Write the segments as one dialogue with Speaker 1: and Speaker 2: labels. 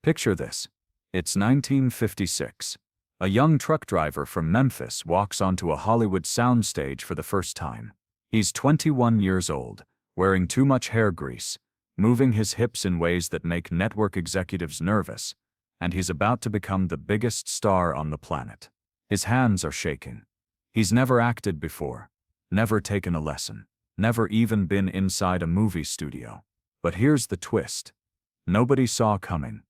Speaker 1: Picture this. It's 1956. A young truck driver from Memphis walks onto a Hollywood soundstage for the first time. He's 21 years old, wearing too much hair grease, moving his hips in ways that make network executives nervous, and he's about to become the biggest star on the planet. His hands are shaking. He's never acted before, never taken a lesson, never even been inside a movie studio. But here's the twist. Nobody saw coming.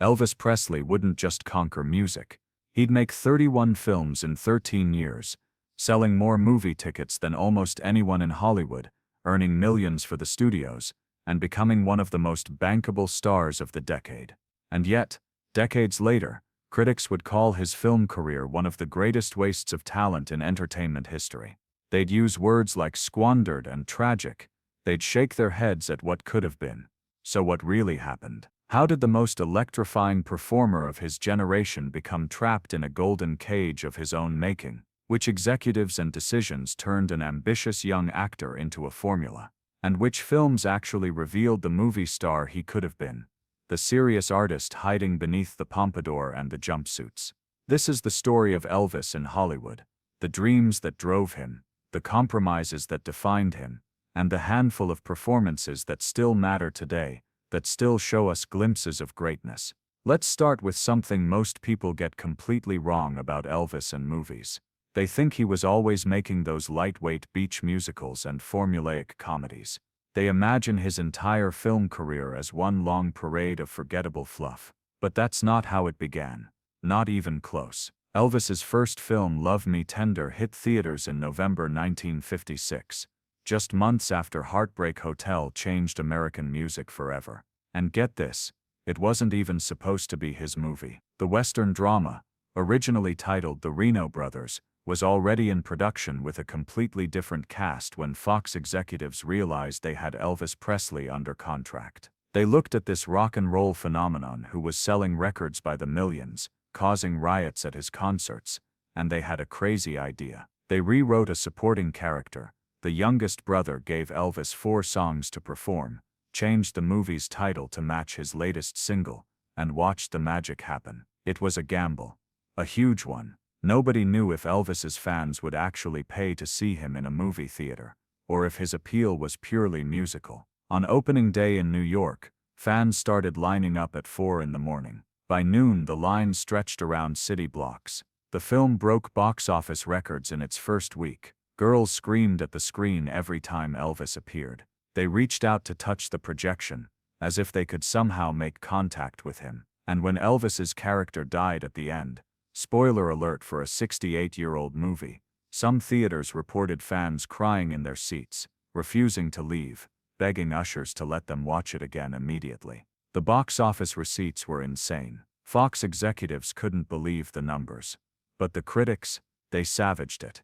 Speaker 1: Elvis Presley wouldn't just conquer music. He'd make 31 films in 13 years, selling more movie tickets than almost anyone in Hollywood, earning millions for the studios, and becoming one of the most bankable stars of the decade. And yet, decades later, critics would call his film career one of the greatest wastes of talent in entertainment history. They'd use words like squandered and tragic. They'd shake their heads at what could have been. So what really happened? How did the most electrifying performer of his generation become trapped in a golden cage of his own making? Which executives and decisions turned an ambitious young actor into a formula? And which films actually revealed the movie star he could have been? The serious artist hiding beneath the pompadour and the jumpsuits. This is the story of Elvis in Hollywood. The dreams that drove him, the compromises that defined him, and the handful of performances that still matter today, that still show us glimpses of greatness. Let's start with something most people get completely wrong about Elvis and movies. They think he was always making those lightweight beach musicals and formulaic comedies. They imagine his entire film career as one long parade of forgettable fluff. But that's not how it began. Not even close. Elvis's first film, Love Me Tender, hit theaters in November 1956. Just months after Heartbreak Hotel changed American music forever. And get this, it wasn't even supposed to be his movie. The Western drama, originally titled The Reno Brothers, was already in production with a completely different cast when Fox executives realized they had Elvis Presley under contract. They looked at this rock and roll phenomenon who was selling records by the millions, causing riots at his concerts, and they had a crazy idea. They rewrote a supporting character. The youngest brother gave Elvis 4 songs to perform, changed the movie's title to match his latest single, and watched the magic happen. It was a gamble. A huge one. Nobody knew if Elvis's fans would actually pay to see him in a movie theater, or if his appeal was purely musical. On opening day in New York, fans started lining up at 4 in the morning. By noon, the line stretched around city blocks. The film broke box office records in its first week. Girls screamed at the screen every time Elvis appeared. They reached out to touch the projection, as if they could somehow make contact with him. And when Elvis's character died at the end, spoiler alert for a 68-year-old movie, some theaters reported fans crying in their seats, refusing to leave, begging ushers to let them watch it again immediately. The box office receipts were insane. Fox executives couldn't believe the numbers. But the critics, they savaged it.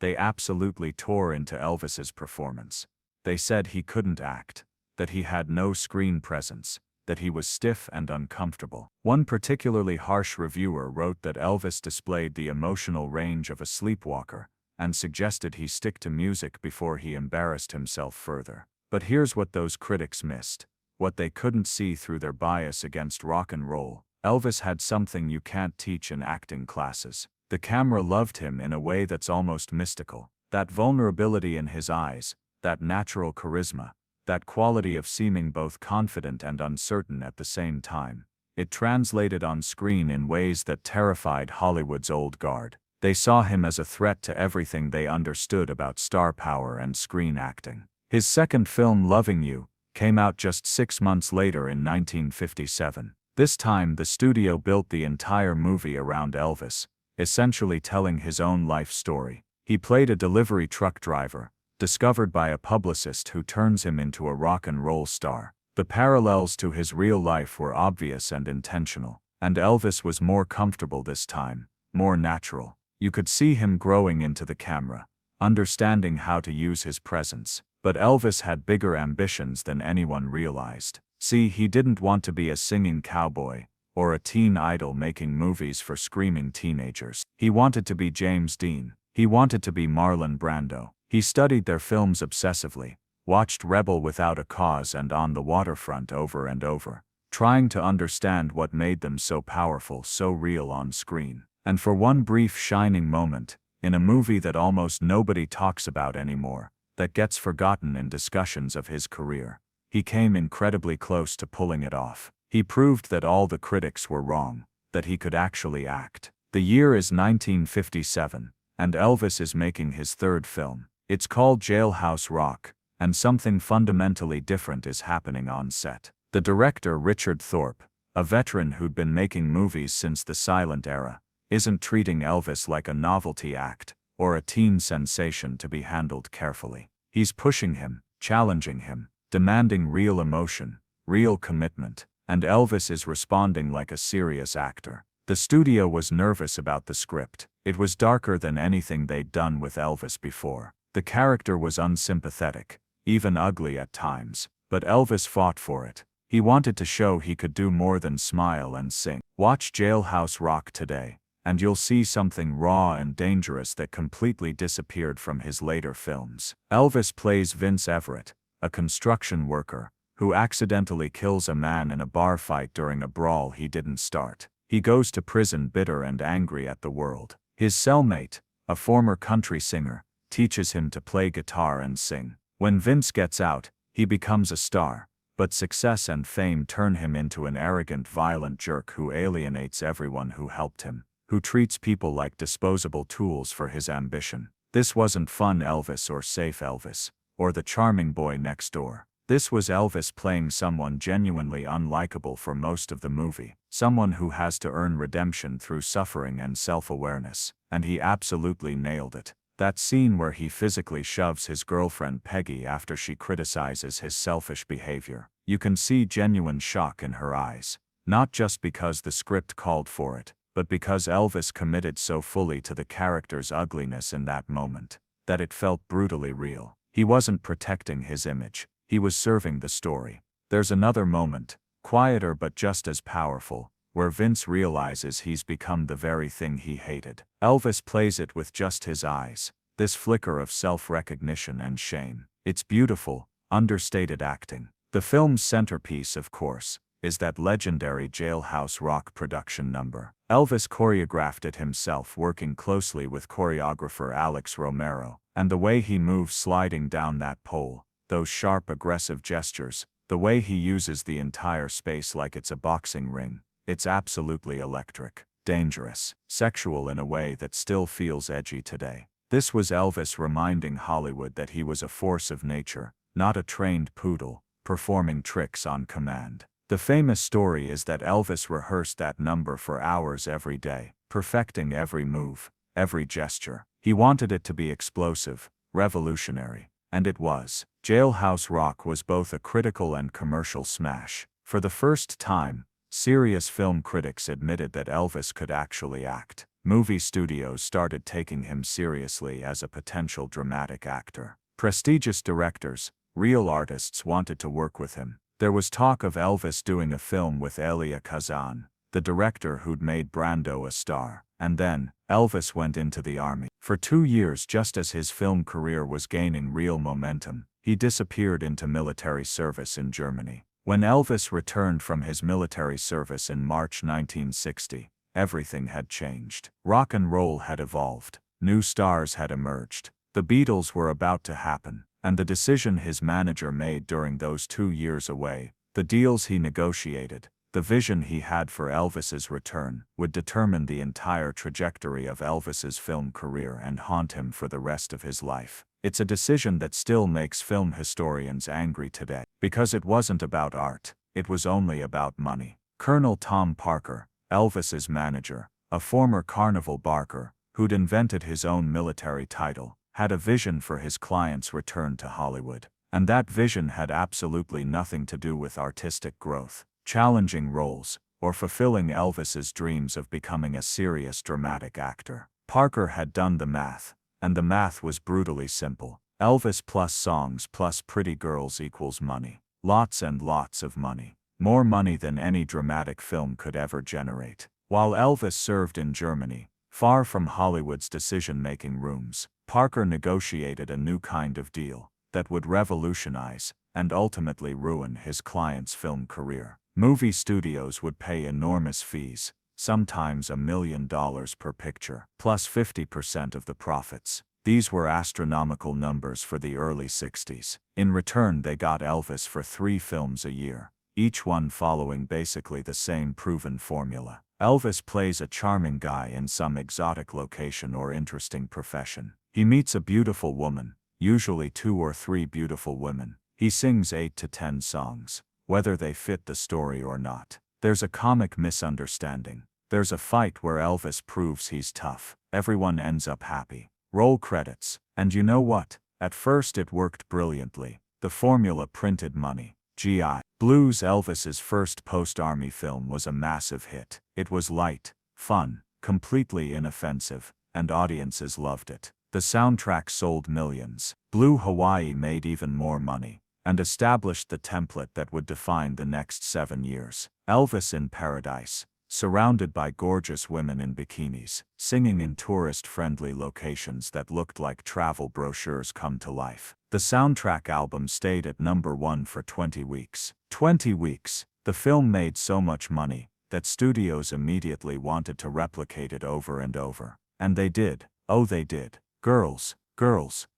Speaker 1: They absolutely tore into Elvis's performance. They said he couldn't act, that he had no screen presence, that he was stiff and uncomfortable. One particularly harsh reviewer wrote that Elvis displayed the emotional range of a sleepwalker, and suggested he stick to music before he embarrassed himself further. But here's what those critics missed, what they couldn't see through their bias against rock and roll. Elvis had something you can't teach in acting classes. The camera loved him in a way that's almost mystical. That vulnerability in his eyes, that natural charisma, that quality of seeming both confident and uncertain at the same time. It translated on screen in ways that terrified Hollywood's old guard. They saw him as a threat to everything they understood about star power and screen acting. His second film, Loving You, came out just 6 months later in 1957. This time, the studio built the entire movie around Elvis, essentially telling his own life story. He played a delivery truck driver, discovered by a publicist who turns him into a rock and roll star. The parallels to his real life were obvious and intentional, and Elvis was more comfortable this time, more natural. You could see him growing into the camera, understanding how to use his presence. But Elvis had bigger ambitions than anyone realized. See, he didn't want to be a singing cowboy, or a teen idol making movies for screaming teenagers. He wanted to be James Dean. He wanted to be Marlon Brando. He studied their films obsessively, watched Rebel Without a Cause and On the Waterfront over and over, trying to understand what made them so powerful, so real on screen. And for one brief shining moment, in a movie that almost nobody talks about anymore, that gets forgotten in discussions of his career, he came incredibly close to pulling it off. He proved that all the critics were wrong, that he could actually act. The year is 1957, and Elvis is making his third film. It's called Jailhouse Rock, and something fundamentally different is happening on set. The director, Richard Thorpe, a veteran who'd been making movies since the silent era, isn't treating Elvis like a novelty act or a teen sensation to be handled carefully. He's pushing him, challenging him, demanding real emotion, real commitment, and Elvis is responding like a serious actor. The studio was nervous about the script. It was darker than anything they'd done with Elvis before. The character was unsympathetic, even ugly at times, but Elvis fought for it. He wanted to show he could do more than smile and sing. Watch Jailhouse Rock today, and you'll see something raw and dangerous that completely disappeared from his later films. Elvis plays Vince Everett, a construction worker, who accidentally kills a man in a bar fight during a brawl he didn't start. He goes to prison bitter and angry at the world. His cellmate, a former country singer, teaches him to play guitar and sing. When Vince gets out, he becomes a star, but success and fame turn him into an arrogant, violent jerk who alienates everyone who helped him, who treats people like disposable tools for his ambition. This wasn't Fun Elvis or Safe Elvis, or the charming boy next door. This was Elvis playing someone genuinely unlikable for most of the movie, someone who has to earn redemption through suffering and self-awareness, and he absolutely nailed it. That scene where he physically shoves his girlfriend Peggy after she criticizes his selfish behavior, you can see genuine shock in her eyes, not just because the script called for it, but because Elvis committed so fully to the character's ugliness in that moment, that it felt brutally real. He wasn't protecting his image, he was serving the story. There's another moment, quieter but just as powerful, where Vince realizes he's become the very thing he hated. Elvis plays it with just his eyes, this flicker of self-recognition and shame. It's beautiful, understated acting. The film's centerpiece, of course, is that legendary Jailhouse Rock production number. Elvis choreographed it himself, working closely with choreographer Alex Romero, and the way he moves sliding down that pole, those sharp aggressive gestures, the way he uses the entire space like it's a boxing ring, it's absolutely electric, dangerous, sexual in a way that still feels edgy today. This was Elvis reminding Hollywood that he was a force of nature, not a trained poodle, performing tricks on command. The famous story is that Elvis rehearsed that number for hours every day, perfecting every move, every gesture. He wanted it to be explosive, revolutionary, and it was. Jailhouse Rock was both a critical and commercial smash. For the first time, serious film critics admitted that Elvis could actually act. Movie studios started taking him seriously as a potential dramatic actor. Prestigious directors, real artists wanted to work with him. There was talk of Elvis doing a film with Elia Kazan, the director who'd made Brando a star. And then, Elvis went into the army. For 2 years, just as his film career was gaining real momentum, he disappeared into military service in Germany. When Elvis returned from his military service in March 1960, everything had changed. Rock and roll had evolved. New stars had emerged. The Beatles were about to happen, and the decision his manager made during those 2 years away, the deals he negotiated, the vision he had for Elvis's return, would determine the entire trajectory of Elvis's film career and haunt him for the rest of his life. It's a decision that still makes film historians angry today, because it wasn't about art, it was only about money. Colonel Tom Parker, Elvis's manager, a former carnival barker, who'd invented his own military title, had a vision for his client's return to Hollywood. And that vision had absolutely nothing to do with artistic growth, challenging roles, or fulfilling Elvis's dreams of becoming a serious dramatic actor. Parker had done the math, and the math was brutally simple. Elvis plus songs plus pretty girls equals money. Lots and lots of money. More money than any dramatic film could ever generate. While Elvis served in Germany, far from Hollywood's decision-making rooms, Parker negotiated a new kind of deal that would revolutionize and ultimately ruin his client's film career. Movie studios would pay enormous fees, sometimes $1 million per picture, plus 50% of the profits. These were astronomical numbers for the early 60s. In return, they got Elvis for 3 films a year, each one following basically the same proven formula. Elvis plays a charming guy in some exotic location or interesting profession. He meets a beautiful woman, usually 2 or 3 beautiful women. He sings 8 to 10 songs, whether they fit the story or not. There's a comic misunderstanding. There's a fight where Elvis proves he's tough. Everyone ends up happy. Roll credits. And you know what? At first it worked brilliantly. The formula printed money. G.I. Blues, Elvis's first post-army film, was a massive hit. It was light, fun, completely inoffensive, and audiences loved it. The soundtrack sold millions. Blue Hawaii made even more money, and established the template that would define the next 7 years. Elvis in Paradise, surrounded by gorgeous women in bikinis, singing in tourist-friendly locations that looked like travel brochures come to life. The soundtrack album stayed at #1 for 20 weeks. 20 weeks! The film made so much money that studios immediately wanted to replicate it over and over. And they did. Oh, they did. Girls,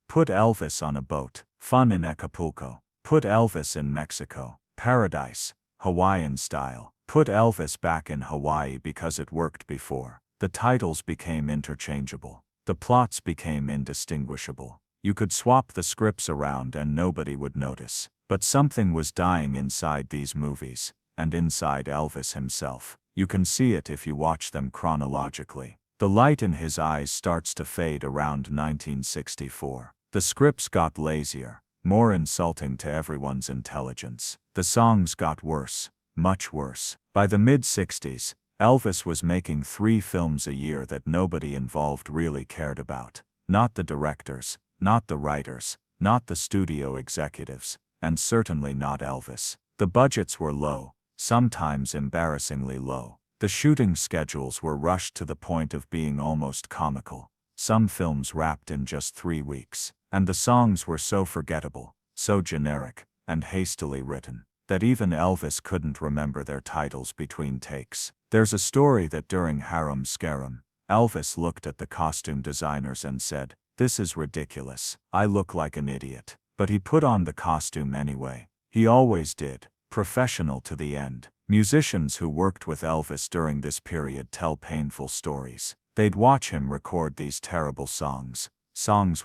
Speaker 1: put Elvis on a boat. Fun in Acapulco. Put Elvis in Mexico. Paradise, Hawaiian style. Put Elvis back in Hawaii because it worked before. The titles became interchangeable. The plots became indistinguishable. You could swap the scripts around and nobody would notice. But something was dying inside these movies, and inside Elvis himself. You can see it if you watch them chronologically. The light in his eyes starts to fade around 1964. The scripts got lazier, more insulting to everyone's intelligence. The songs got worse, much worse. By the mid-60s, Elvis was making 3 films a year that nobody involved really cared about. Not the directors, not the writers, not the studio executives, and certainly not Elvis. The budgets were low, sometimes embarrassingly low. The shooting schedules were rushed to the point of being almost comical. Some films wrapped in just 3 weeks. And the songs were so forgettable, so generic, and hastily written, that even Elvis couldn't remember their titles between takes. There's a story that during Harem Scarum, Elvis looked at the costume designers and said, "This is ridiculous. I look like an idiot." But he put on the costume anyway. He always did, professional to the end. Musicians who worked with Elvis during this period tell painful stories. They'd watch him record these terrible songs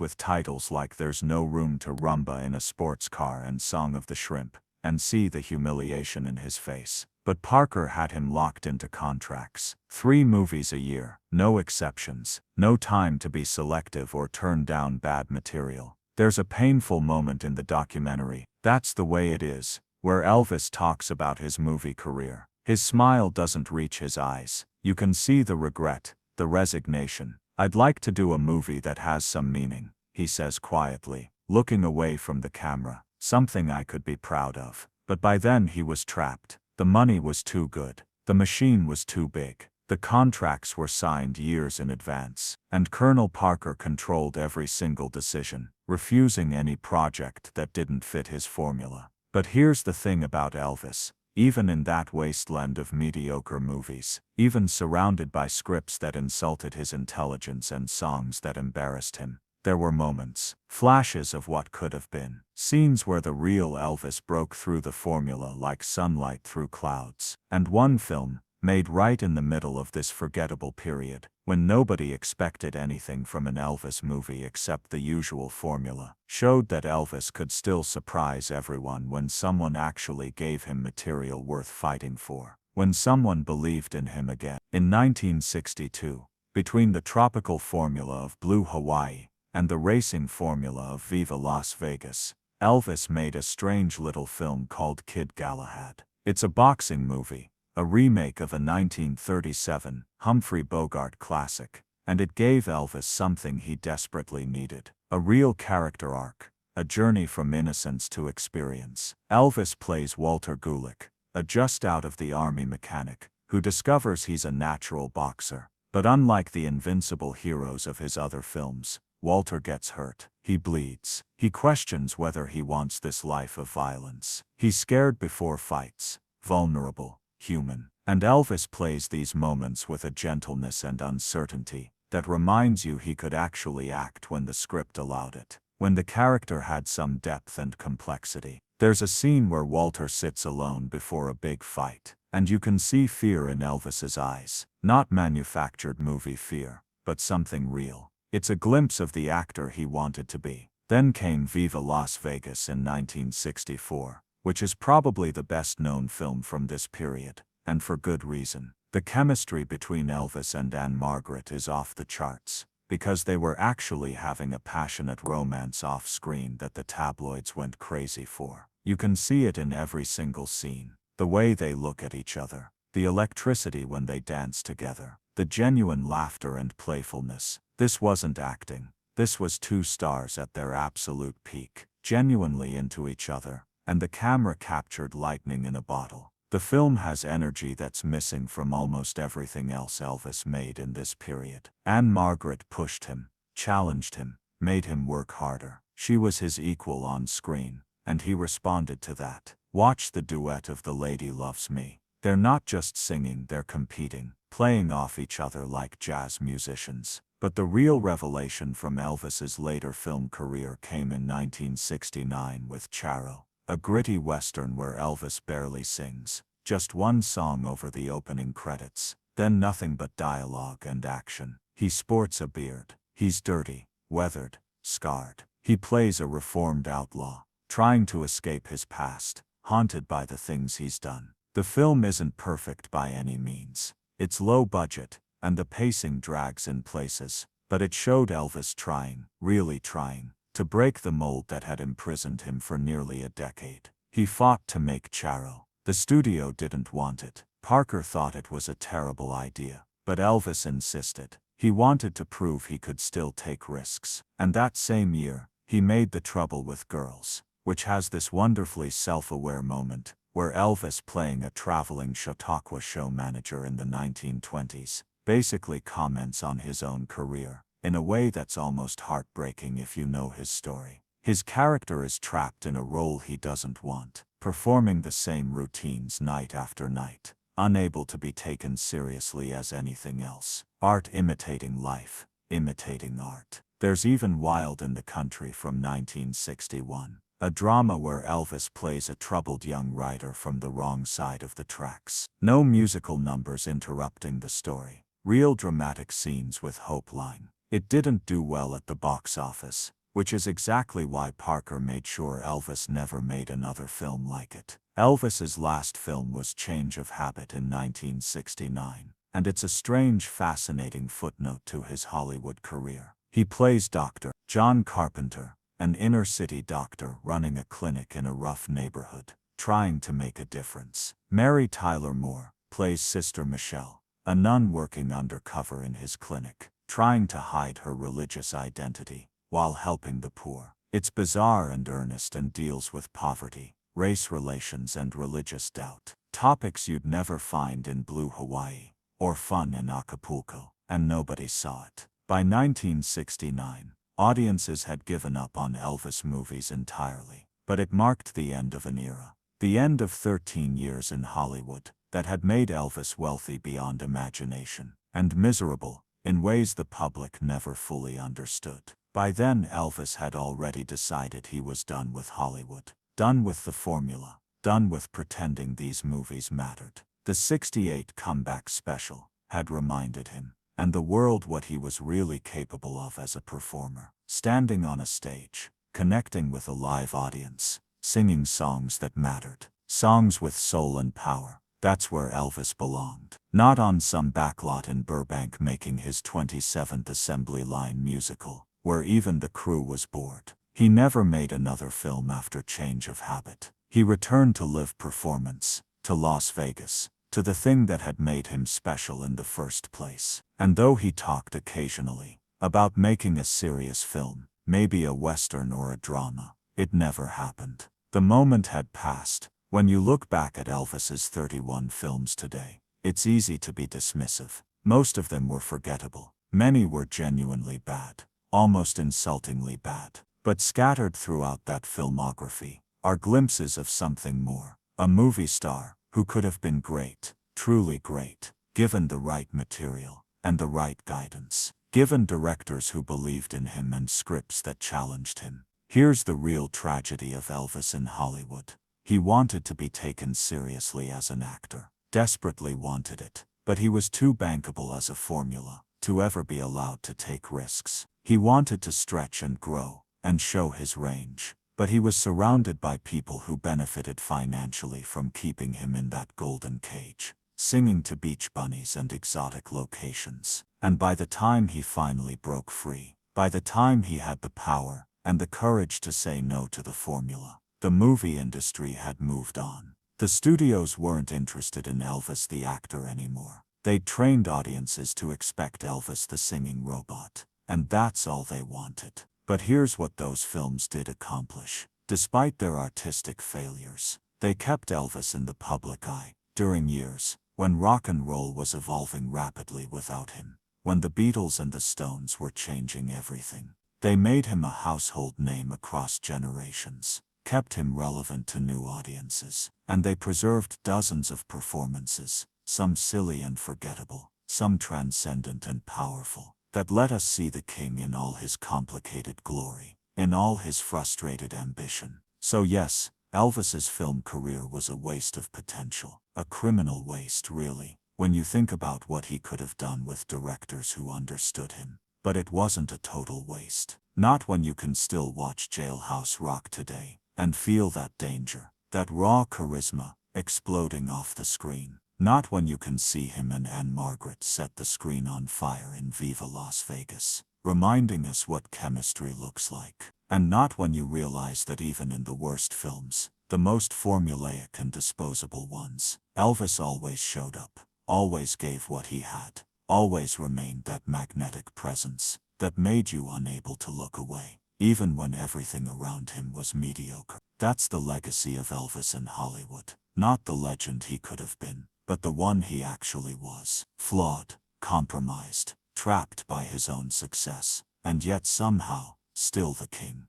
Speaker 1: with titles like There's No Room to Rumba in a Sports Car and Song of the Shrimp, and see the humiliation in his face. But Parker had him locked into contracts. 3 movies a year, no exceptions, no time to be selective or turn down bad material. There's a painful moment in the documentary, That's the Way It Is, where Elvis talks about his movie career. His smile doesn't reach his eyes. You can see the regret, the resignation. "I'd like to do a movie that has some meaning," he says quietly, looking away from the camera, "something I could be proud of." But by then he was trapped. The money was too good. The machine was too big. The contracts were signed years in advance. And Colonel Parker controlled every single decision, refusing any project that didn't fit his formula. But here's the thing about Elvis. Even in that wasteland of mediocre movies, even surrounded by scripts that insulted his intelligence and songs that embarrassed him, there were moments, flashes of what could have been, scenes where the real Elvis broke through the formula like sunlight through clouds. And one film, made right in the middle of this forgettable period, when nobody expected anything from an Elvis movie except the usual formula, showed that Elvis could still surprise everyone when someone actually gave him material worth fighting for, when someone believed in him again. In 1962, between the tropical formula of Blue Hawaii and the racing formula of Viva Las Vegas, Elvis made a strange little film called Kid Galahad. It's a boxing movie, a remake of a 1937 Humphrey Bogart classic, and it gave Elvis something he desperately needed, a real character arc, a journey from innocence to experience. Elvis plays Walter Gulick, a just-out-of-the-army mechanic, who discovers he's a natural boxer. But unlike the invincible heroes of his other films, Walter gets hurt. He bleeds. He questions whether he wants this life of violence. He's scared before fights. vulnerable, human. And Elvis plays these moments with a gentleness and uncertainty that reminds you he could actually act when the script allowed it, when the character had some depth and complexity. There's a scene where Walter sits alone before a big fight, and you can see fear in Elvis's eyes. Not manufactured movie fear, but something real. It's a glimpse of the actor he wanted to be. Then came Viva Las Vegas in 1964, which is probably the best-known film from this period, and for good reason. The chemistry between Elvis and Anne Margaret is off the charts, because they were actually having a passionate romance off-screen that the tabloids went crazy for. You can see it in every single scene. The way they look at each other, the electricity when they dance together, the genuine laughter and playfulness. This wasn't acting. This was two stars at their absolute peak, genuinely into each other, and the camera captured lightning in a bottle. The film has energy that's missing from almost everything else Elvis made in this period. Anne Margaret pushed him, challenged him, made him work harder. She was his equal on screen, and he responded to that. Watch the duet of The Lady Loves Me. They're not just singing, they're competing, playing off each other like jazz musicians. But the real revelation from Elvis's later film career came in 1969 with Charo, a gritty western where Elvis barely sings, just one song over the opening credits, then nothing but dialogue and action. He sports a beard. He's dirty, weathered, scarred. He plays a reformed outlaw, trying to escape his past, haunted by the things he's done. The film isn't perfect by any means. It's low budget, and the pacing drags in places, but it showed Elvis trying, really trying, to break the mold that had imprisoned him for nearly a decade. He fought to make Charo. The studio didn't want it. Parker thought it was a terrible idea, but Elvis insisted. He wanted to prove he could still take risks. And that same year, he made The Trouble with Girls, which has this wonderfully self-aware moment, where Elvis, playing a traveling Chautauqua show manager in the 1920s, basically comments on his own career, in a way that's almost heartbreaking if you know his story. His character is trapped in a role he doesn't want, performing the same routines night after night, unable to be taken seriously as anything else. Art imitating life, imitating art. There's even Wild in the Country from 1961, a drama where Elvis plays a troubled young writer from the wrong side of the tracks. No musical numbers interrupting the story. Real dramatic scenes with hope line. It didn't do well at the box office, which is exactly why Parker made sure Elvis never made another film like it. Elvis's last film was Change of Habit in 1969, and it's a strange, fascinating footnote to his Hollywood career. He plays Dr. John Carpenter, an inner-city doctor running a clinic in a rough neighborhood, trying to make a difference. Mary Tyler Moore plays Sister Michelle, a nun working undercover in his clinic, trying to hide her religious identity while helping the poor. It's bizarre and earnest and deals with poverty, race relations and religious doubt, topics you'd never find in Blue Hawaii or Fun in Acapulco, and nobody saw it. By 1969, audiences had given up on Elvis movies entirely, but it marked the end of an era, the end of 13 years in Hollywood that had made Elvis wealthy beyond imagination, and miserable in ways the public never fully understood. By then Elvis had already decided he was done with Hollywood, done with the formula, done with pretending these movies mattered. The '68 comeback special had reminded him, and the world, what he was really capable of as a performer. Standing on a stage, connecting with a live audience, singing songs that mattered, songs with soul and power. That's where Elvis belonged. Not on some backlot in Burbank making his 27th Assembly Line musical, where even the crew was bored. He never made another film after Change of Habit. He returned to live performance, to Las Vegas, to the thing that had made him special in the first place. And though he talked occasionally about making a serious film, maybe a western or a drama, it never happened. The moment had passed. When you look back at Elvis's 31 films today, it's easy to be dismissive. Most of them were forgettable. Many were genuinely bad, almost insultingly bad. But scattered throughout that filmography are glimpses of something more. A movie star
Speaker 2: who could have been great, truly great, given the right material and the right guidance, given directors who believed in him and scripts that challenged him. Here's the real tragedy of Elvis in Hollywood. He wanted to be taken seriously as an actor, desperately wanted it, but he was too bankable as a formula to ever be allowed to take risks. He wanted to stretch and grow and show his range, but he was surrounded by people who benefited financially from keeping him in that golden cage, singing to beach bunnies and exotic locations. And by the time he finally broke free, by the time he had the power and the courage to say no to the formula, the movie industry had moved on. The studios weren't interested in Elvis the actor anymore. They'd trained audiences to expect Elvis the singing robot, and that's all they wanted. But here's what those films did accomplish. Despite their artistic failures, they kept Elvis in the public eye during years when rock and roll was evolving rapidly without him, when the Beatles and the Stones were changing everything. They made him a household name across generations, kept him relevant to new audiences, and they preserved dozens of performances, some silly and forgettable, some transcendent and powerful, that let us see the king in all his complicated glory, in all his frustrated ambition. So yes, Elvis's film career was a waste of potential, a criminal waste really, when you think about what he could have done with directors who understood him. But it wasn't a total waste. Not when you can still watch Jailhouse Rock today and feel that danger, that raw charisma, exploding off the screen. Not when you can see him and Anne Margaret set the screen on fire in Viva Las Vegas, reminding us what chemistry looks like. And not when you realize that even in the worst films, the most formulaic and disposable ones, Elvis always showed up, always gave what he had, always remained that magnetic presence that made you unable to look away, even when everything around him was mediocre. That's the legacy of Elvis in Hollywood, not the legend he could have been, but the one he actually was. Flawed, compromised, trapped by his own success, and yet somehow, still the king.